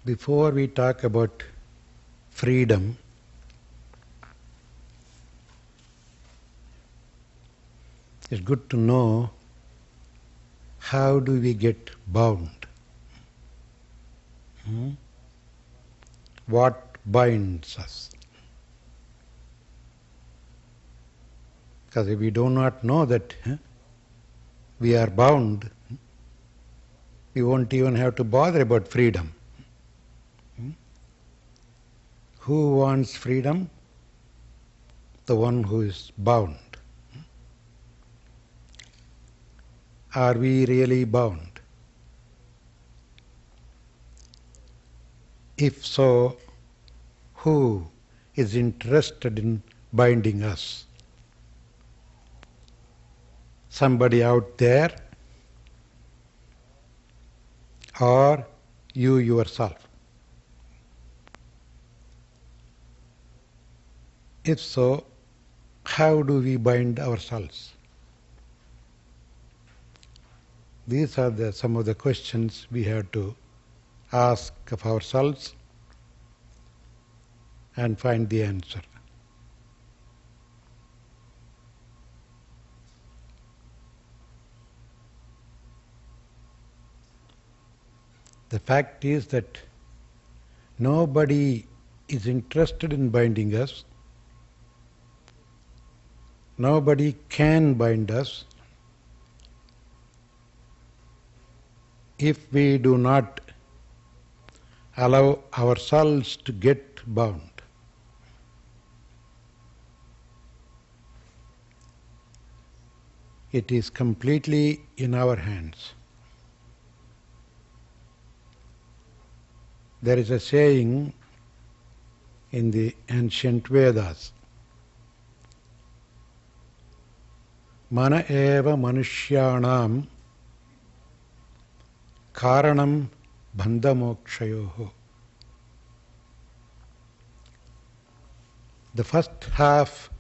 Before we talk about freedom, it's good to know how do we get bound. What binds us? Because if we do not know that we are bound, we won't even have to bother about freedom. Who wants freedom? The one who is bound. Are we really bound? If so, who is interested in binding us? Somebody out there, or you yourself? If so, how do we bind ourselves? These are some of the questions we have to ask of ourselves and find the answer. The fact is that nobody is interested in binding us. Nobody can bind us if we do not allow ourselves to get bound. It is completely in our hands. There is a saying in the ancient Vedas, Mana eva manushyanam karanam bandhamokshayoho. The first half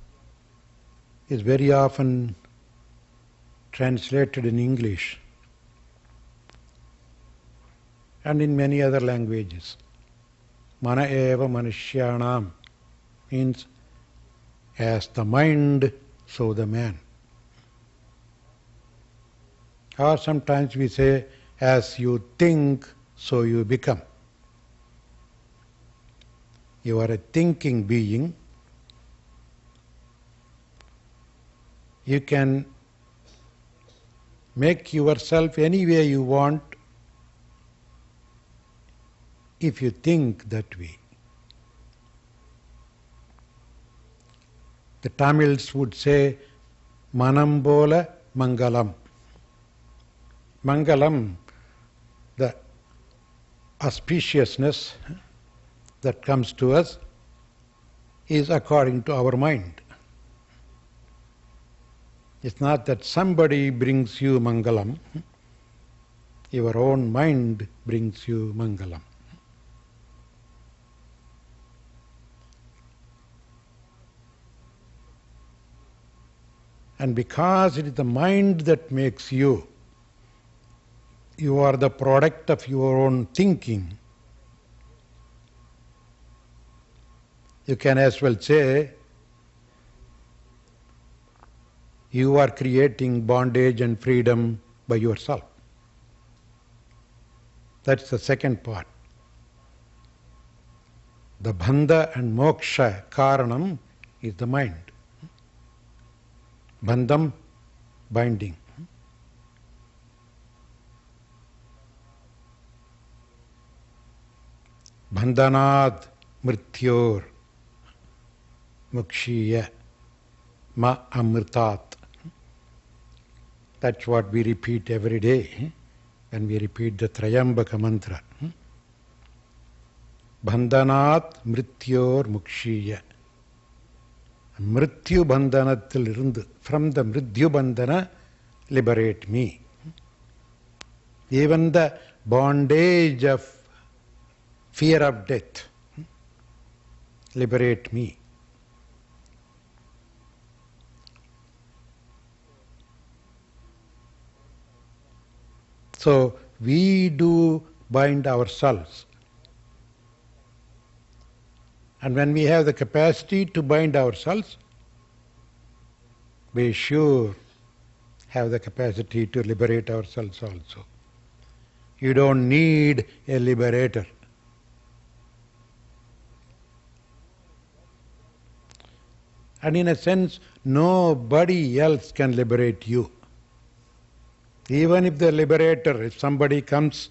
is very often translated in English and in many other languages. Mana eva manushyanam means as the mind, so the man. Or sometimes we say, as you think, so you become. You are a thinking being. You can make yourself any way you want if you think that way. The Tamils would say, Manambola Mangalam. Mangalam, the auspiciousness that comes to us, is according to our mind. It's not that somebody brings you Mangalam, your own mind brings you Mangalam. And because it is the mind that makes you, you are the product of your own thinking. You can as well say, you are creating bondage and freedom by yourself. That's the second part. The bandha and moksha karanam is the mind. Bandham, binding. Bandhanad mrityor mukshiya ma amritat. That's what we repeat every day when we repeat the Trayambaka mantra. Bandhanat mrityor mukshiya. Mrityu bandhanathil irundu, from the mrityu bandhana, liberate me. Even the bondage of fear of death, liberate me. So we do bind ourselves And when we have the capacity to bind ourselves, we sure have the capacity to liberate ourselves also. You don't need a liberator. And in a sense, nobody else can liberate you. Even if the liberator, if somebody comes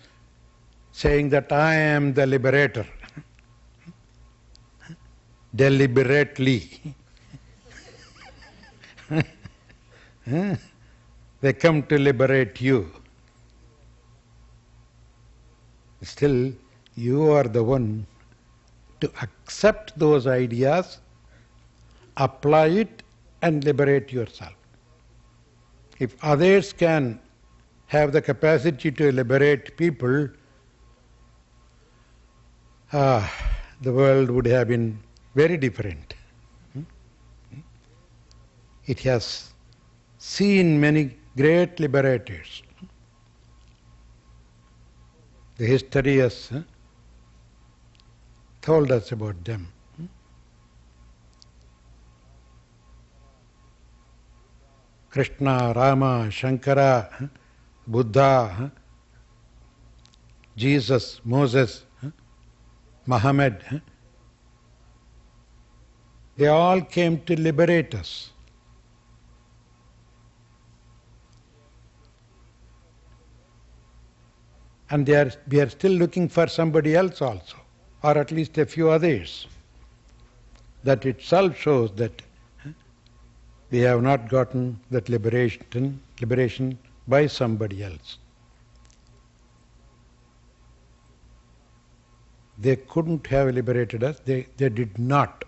saying that I am the liberator, deliberately, they come to liberate you. Still, you are the one to accept those ideas, apply it, and liberate yourself. If others can have the capacity to liberate people, the world would have been very different. It has seen many great liberators. The history has told us about them. Krishna, Rama, Shankara, Buddha, Jesus, Moses, Muhammad, they all came to liberate us. And we are still looking for somebody else also, or at least a few others. That itself shows that we have not gotten that liberation by somebody else. They couldn't have liberated us, they did not.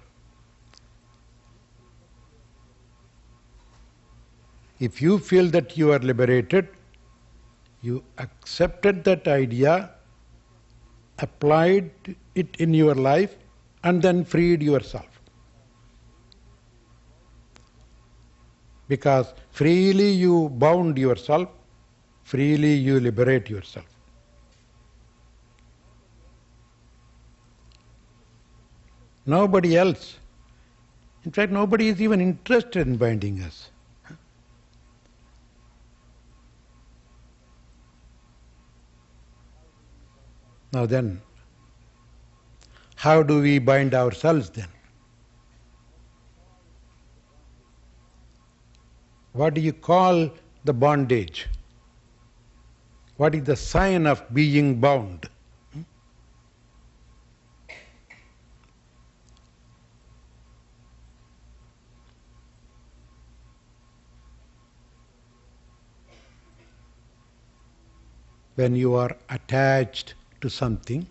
If you feel that you are liberated, you accepted that idea, applied it in your life, and then freed yourself. Because freely you bound yourself, freely you liberate yourself. Nobody else. In fact, nobody is even interested in binding us. Now then, how do we bind ourselves then? What do you call the bondage? What is the sign of being bound? When you are attached to something,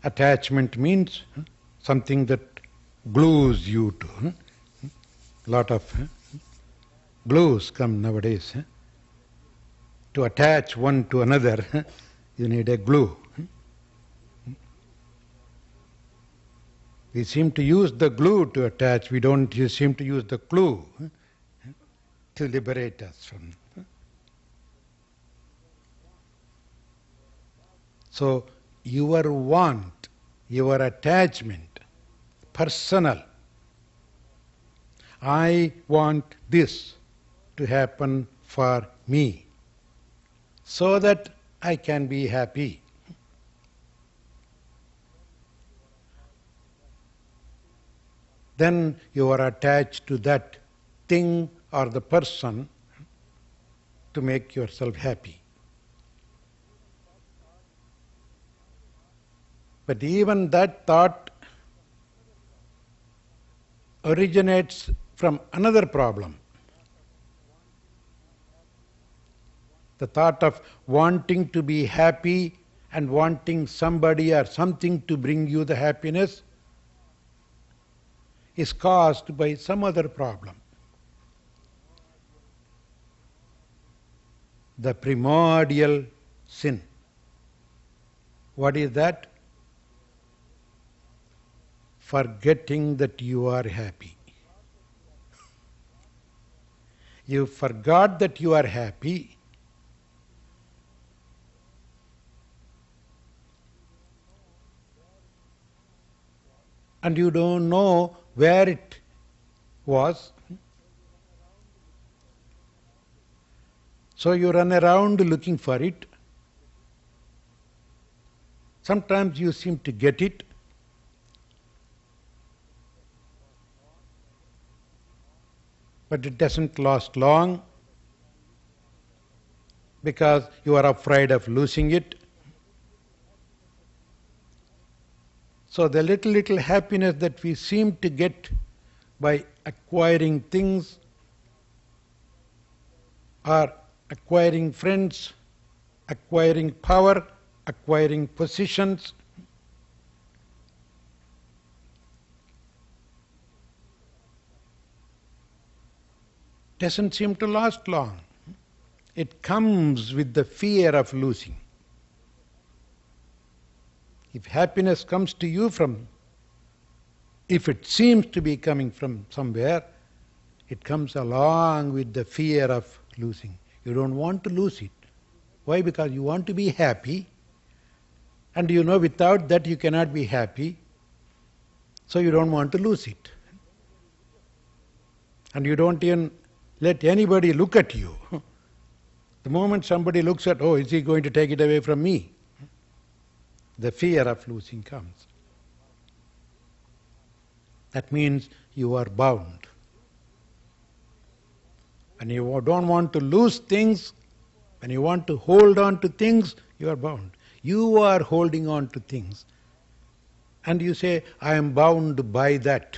attachment means something that glues you to. A lot of glues come nowadays. To attach one to another, you need a glue. We seem to use the glue to attach, we don't seem to use the clue to liberate us from. So your want, your attachment, personal. I want this to happen for me so that I can be happy. Then you are attached to that thing or the person to make yourself happy. But even that thought originates from another problem. The thought of wanting to be happy and wanting somebody or something to bring you the happiness is caused by some other problem. The primordial sin. What is that? Forgetting that you are happy. You forgot that you are happy, and you don't know where it was. So you run around looking for it. Sometimes you seem to get it. But it doesn't last long because you are afraid of losing it. So the little happiness that we seem to get by acquiring things or acquiring friends, acquiring power, acquiring positions, doesn't seem to last long. It comes with the fear of losing. If happiness comes to you if it seems to be coming from somewhere, it comes along with the fear of losing. You don't want to lose it. Why? Because you want to be happy, and you know without that you cannot be happy, so you don't want to lose it. And you don't even let anybody look at you. The moment somebody looks at, oh, is he going to take it away from me? The fear of losing comes. That means you are bound. When you don't want to lose things, when you want to hold on to things, you are bound. You are holding on to things. And you say, I am bound by that.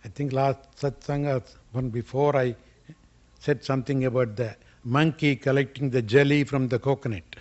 I think last satsanga, one before, I said something about the monkey collecting the jelly from the coconut.